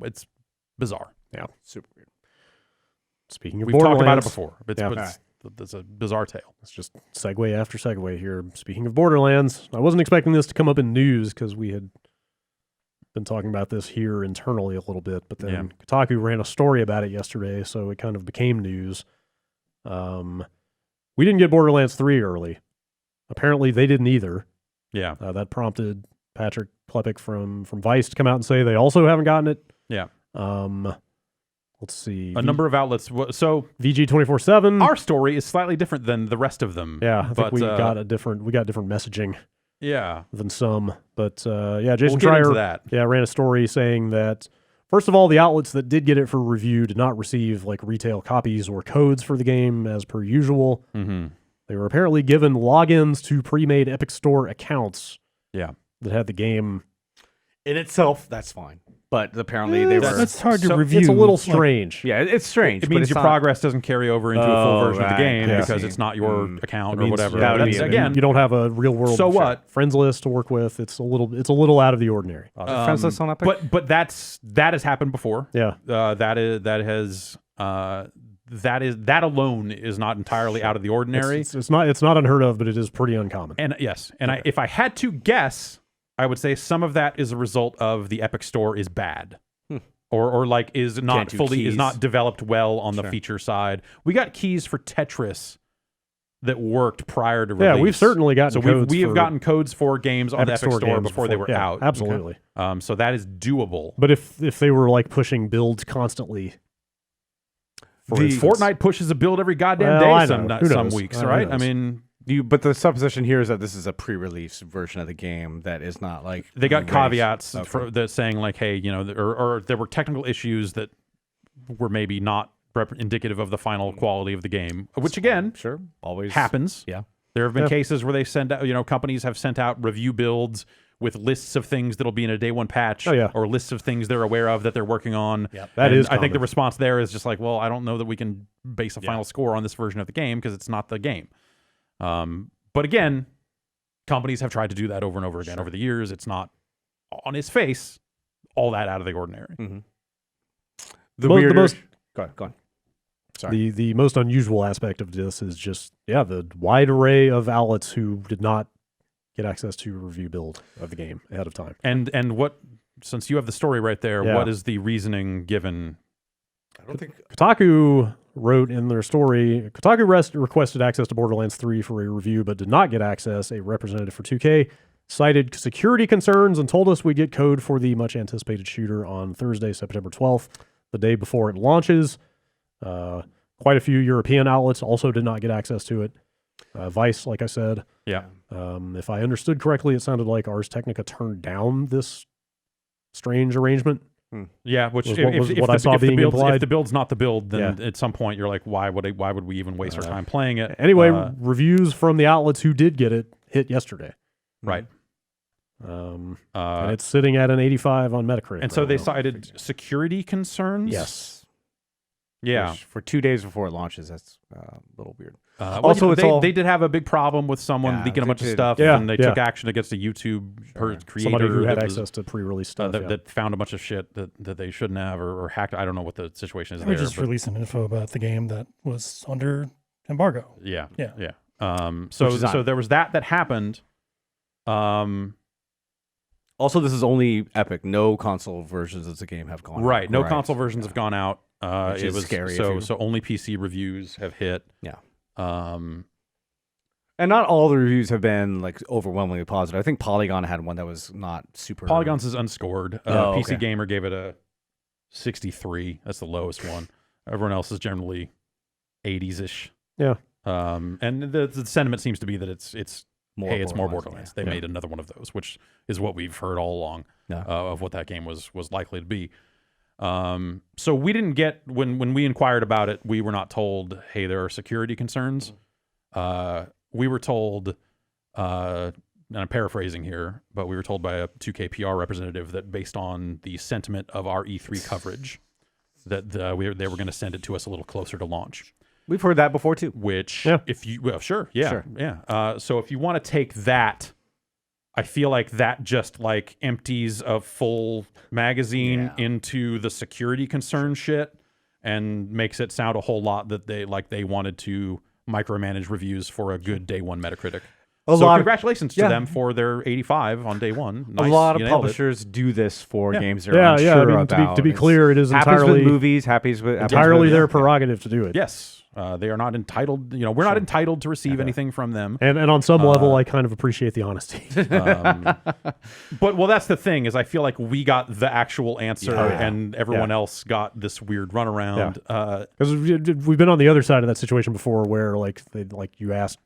it's bizarre. Yeah, super weird. Speaking of We've talked about it Borderlands, before. It's a bizarre tale. It's just segue after segue here. Speaking of Borderlands, I wasn't expecting this to come up in news because we had been talking about this here internally a little bit, but then Kotaku ran a story about it yesterday, so it kind of became news. We didn't get Borderlands 3 early. Apparently, they didn't either. Yeah. That prompted Patrick Klepek from Vice to come out and say they also haven't gotten it. Yeah. Let's see. A number of outlets. So VG247. Our story is slightly different than the rest of them. Yeah, I think we got different messaging. Yeah. Than some. But Jason Schreier ran a story saying that first of all, the outlets that did get it for review did not receive like retail copies or codes for the game as per usual. Mm-hmm. They were apparently given logins to pre-made Epic Store accounts. Yeah. That had the game. In itself, that's fine. But apparently they were... That's hard to review. It's a little strange. Yeah, it's strange. It means your progress doesn't carry over into a full version of the game because it's not your account or whatever. Again, you don't have a real world friends list to work with. It's a little out of the ordinary. Friends list on Epic? But that has that before. Yeah. That alone is not entirely out of the ordinary. It's not unheard of, but it is pretty uncommon. And yes, and if I had to guess, I would say some of that is a result of the Epic Store is bad. Or like is not developed well on the feature side. We got keys for Tetris that worked prior to release. Yeah, we've certainly gotten codes. We have gotten codes for games on the Epic Store before they were out. Absolutely. Okay. So that is doable. But if they were like pushing builds constantly, Fortnite pushes a build every goddamn day some weeks, right? I mean, but the supposition here is that this is a pre-release version of the game that is not like they got caveats for that saying like, hey, or there were technical issues that were maybe not indicative of the final quality of the game, which again, always happens. Yeah, there have been cases where they send out, companies have sent out review builds with lists of things that'll be in a day one patch, or lists of things they're aware of that they're working on. Yep. I think the response there is just like, well, I don't know that we can base a final score on this version of the game because it's not the game. But again, companies have tried to do that over and over again over the years. It's not on its face all that out of the ordinary. Mm-hmm. Go on. Sorry. The most unusual aspect of this is just the wide array of outlets who did not get access to a review build of the game ahead of time. And what, since you have the story right there, what is the reasoning given? I don't think Kotaku wrote in their story, Kotaku requested access to Borderlands 3 for a review, but did not get access. A representative for 2K cited security concerns and told us we'd get code for the much anticipated shooter on Thursday, September 12th, the day before it launches. Quite a few European outlets also did not get access to it. Vice, like I said. Yeah. If I understood correctly, it sounded like Ars Technica turned down this strange arrangement. Yeah, which if the build's not the build, then at some point you're like, why would we even waste our time playing it? Anyway, reviews from the outlets who did get it hit yesterday. Right. And it's sitting at an 85 on Metacritic. And so they cited security concerns? Yes. Yeah. Which for 2 days before it launches, that's a little weird. Also, they did have a big problem with someone leaking a bunch of stuff, and they took action against a YouTube creator. Somebody who had access to pre-release stuff. That found a bunch of shit that they shouldn't have or hacked. I don't know what the situation is there. Or just releasing info about the game that was under embargo. Yeah. Yeah. So there was that happened. Also, this is only Epic. No console versions of the game have gone out. Right. No console versions have gone out. Which is scary. So only PC reviews have hit. Yeah. And not all the reviews have been like overwhelmingly positive. I think Polygon had one that was not super. Polygon's is unscored. PC Gamer gave it a 63. That's the lowest one. Everyone else is generally 80s-ish. Yeah. And the sentiment seems to be that it's more Borderlands. Yeah. They made another one of those, which is what we've heard all along of what that game was likely to be. So we didn't get when we inquired about it, we were not told, hey, there are security concerns. We were told, and I'm paraphrasing here, but we were told by a 2K PR representative that based on the sentiment of our E3 coverage, that they were going to send it to us a little closer to launch. We've heard that before too. Which, if you, so if you want to take that, I feel like that just like empties a full magazine into the security concern shit and makes it sound a whole lot that they wanted to micromanage reviews for a good day one Metacritic. Congratulations to them for their 85 on day one. Nice. A lot of You nailed publishers do this for games they're Yeah, unsure I mean, about. to be clear, it is happens entirely with movies, happens with entirely their prerogative to do it. Yes. They are not entitled, we're not entitled to receive anything from them. And on some level, I kind of appreciate the honesty. But that's the thing is I feel like we got the actual answer and everyone else got this weird runaround. Because we've been on the other side of that situation before where like you ask,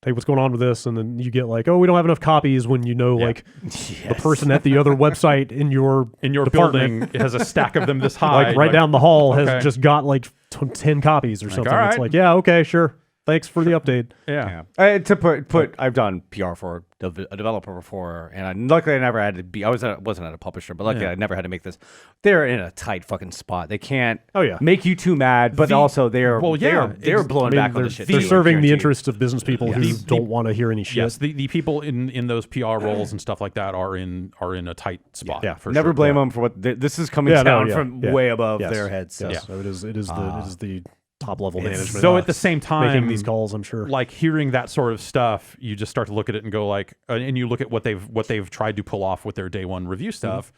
hey, what's going on with this? And then you get like, oh, we don't have enough copies when like the person at the other website in your building has a stack of them this high. Like down the hall has just got like 10 copies or something. all It's right. like, yeah, okay, sure. Thanks for the update. Yeah. To put, I've done PR for a developer before, and luckily I never had to be. Wasn't at a publisher, but luckily I never had to make this. They're in a tight fucking spot. They can't make you too mad, but also they're blowing back on the shit. They're serving the interests of business people who don't want to hear any shit. Yes, the people in those PR roles and stuff like that are in a tight spot. Yeah, for never sure. blame them for what this is coming down from way above their heads. Yes. So it is the top level management. So at the same time, making these calls, I'm sure. Like hearing that sort of stuff, you just start to look at it and go like, and you look at what they've tried to pull off with their day one review stuff,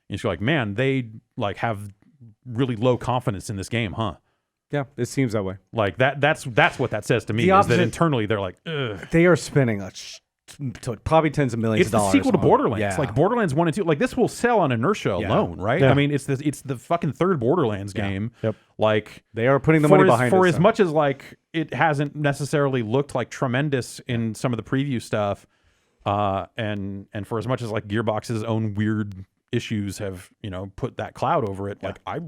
and you're like, man, they like have really low confidence in this game, huh? Yeah, it seems that way. Like that's what that says to me. Is that internally they're like, ugh. They are spending probably tens of millions of dollars. It's the sequel to Borderlands. Yeah. Like Borderlands 1 and 2. Like this will sell on inertia alone, right? Yeah. I mean, it's the fucking third Borderlands game. Yep. Like they are putting the money behind it. For as much as like it hasn't necessarily looked like tremendous in some of the preview stuff, and for as much as like Gearbox's own weird issues have, put that cloud over it, like I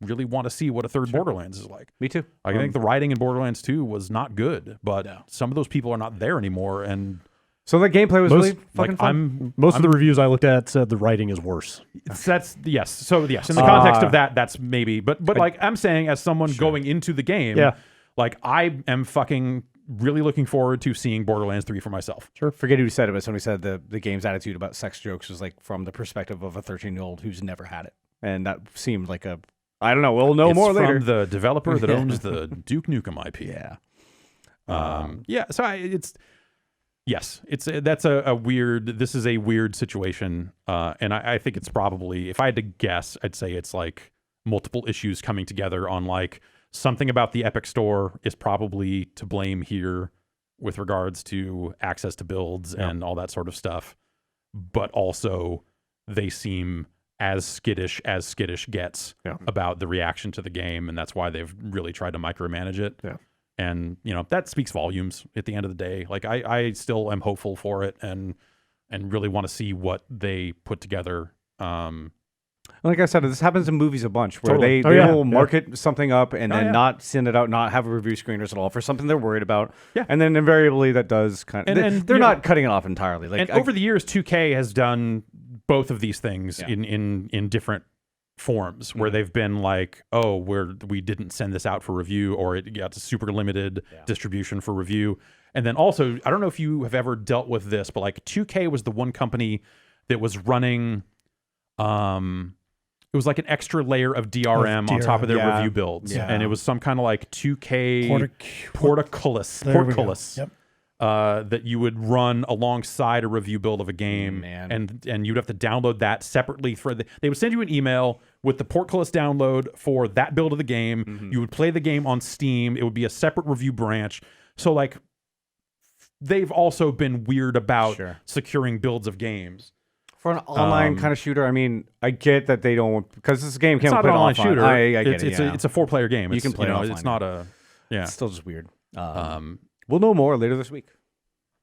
really want to see what a third Borderlands is like. Me too. I think the writing in Borderlands 2 was not good, but some of those people are not there anymore, and so the gameplay was really fucking fun. Most of the reviews I looked at said the writing is worse. That's yes. So yes, in the context of that, that's maybe. But like I'm saying, as someone going into the game, like I am fucking really looking forward to seeing Borderlands 3 for myself. Sure. Forget who said it, but somebody said the game's attitude about sex jokes was like from the perspective of a 13-year-old who's never had it, and that seemed like a I don't know. We'll know more later. From the developer that owns the Duke Nukem IP. Yeah. So that's a weird. This is a weird situation, and I think it's probably, if I had to guess, I'd say it's like multiple issues coming together on like something about the Epic Store is probably to blame here with regards to access to builds and all that sort of stuff, but also they seem as skittish gets about the reaction to the game, and that's why they've really tried to micromanage it. Yeah. And that speaks volumes at the end of the day. Like I still am hopeful for it and really want to see what they put together. Like I said, this happens in movies a bunch where they will market something up and then not send it out, not have review screeners at all for something they're worried about. Yeah. And then invariably that does kind of they're not cutting it off entirely. Like over the years, 2K has done both of these things in different forms where they've been like, oh, we didn't send this out for review, or it got super limited distribution for review. And then also, I don't know if you have ever dealt with this, but like 2K was the one company that was running, it was like an extra layer of DRM on top of their review builds. Yeah. And it was some kind of like 2K portcullis. Yep. That you would run alongside a review build of a game, and you'd have to download that separately. They would send you an email with the portcullis download for that build of the game. Mm-hmm. You would play the game on Steam. It would be a separate review branch. So like, they've also been weird about securing builds of games. For an online kind of shooter, I mean, I get that they don't, because this game can't play an online shooter. I get it. It's a 4-player game. You can play it offline. It's not a It's still just weird. We'll know more later this week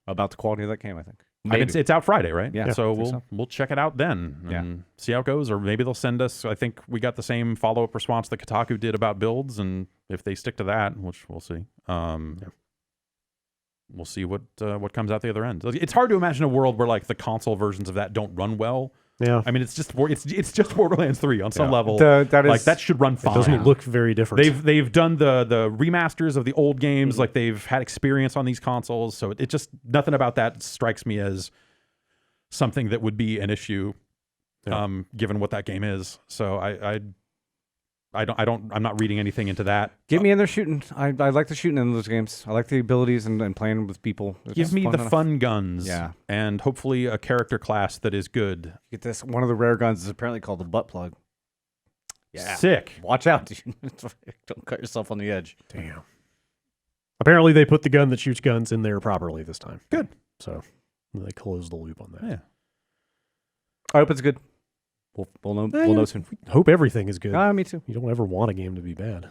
about the quality of that game, I think. I mean, it's out Friday, right? Yeah. So we'll check it out then and see how it goes, or maybe they'll send us. I think we got the same follow-up response that Kotaku did about builds, and if they stick to that, which we'll see, we'll see what comes out the other end. It's hard to imagine a world where like the console versions of that don't run well. Yeah, I mean, it's just Borderlands 3 on some level. That should run fine. It doesn't look very different. They've done the remasters of the old games, like they've had experience on these consoles, so it just nothing about that strikes me as something that would be an issue, given what that game is. So I'm not reading anything into that. Get me in there shooting. I like the shooting in those games. I like the abilities and playing with people. Give me the fun guns. Yeah. And hopefully a character class that is good. Get this. One of the rare guns is apparently called the butt plug. Yeah. Sick. Watch out, dude. Don't cut yourself on the edge. Damn. Apparently they put the gun that shoots guns in there properly this time. Good. So they closed the loop on that. Yeah. I hope it's good. We'll know soon. Hope everything is good. Me too. You don't ever want a game to be bad.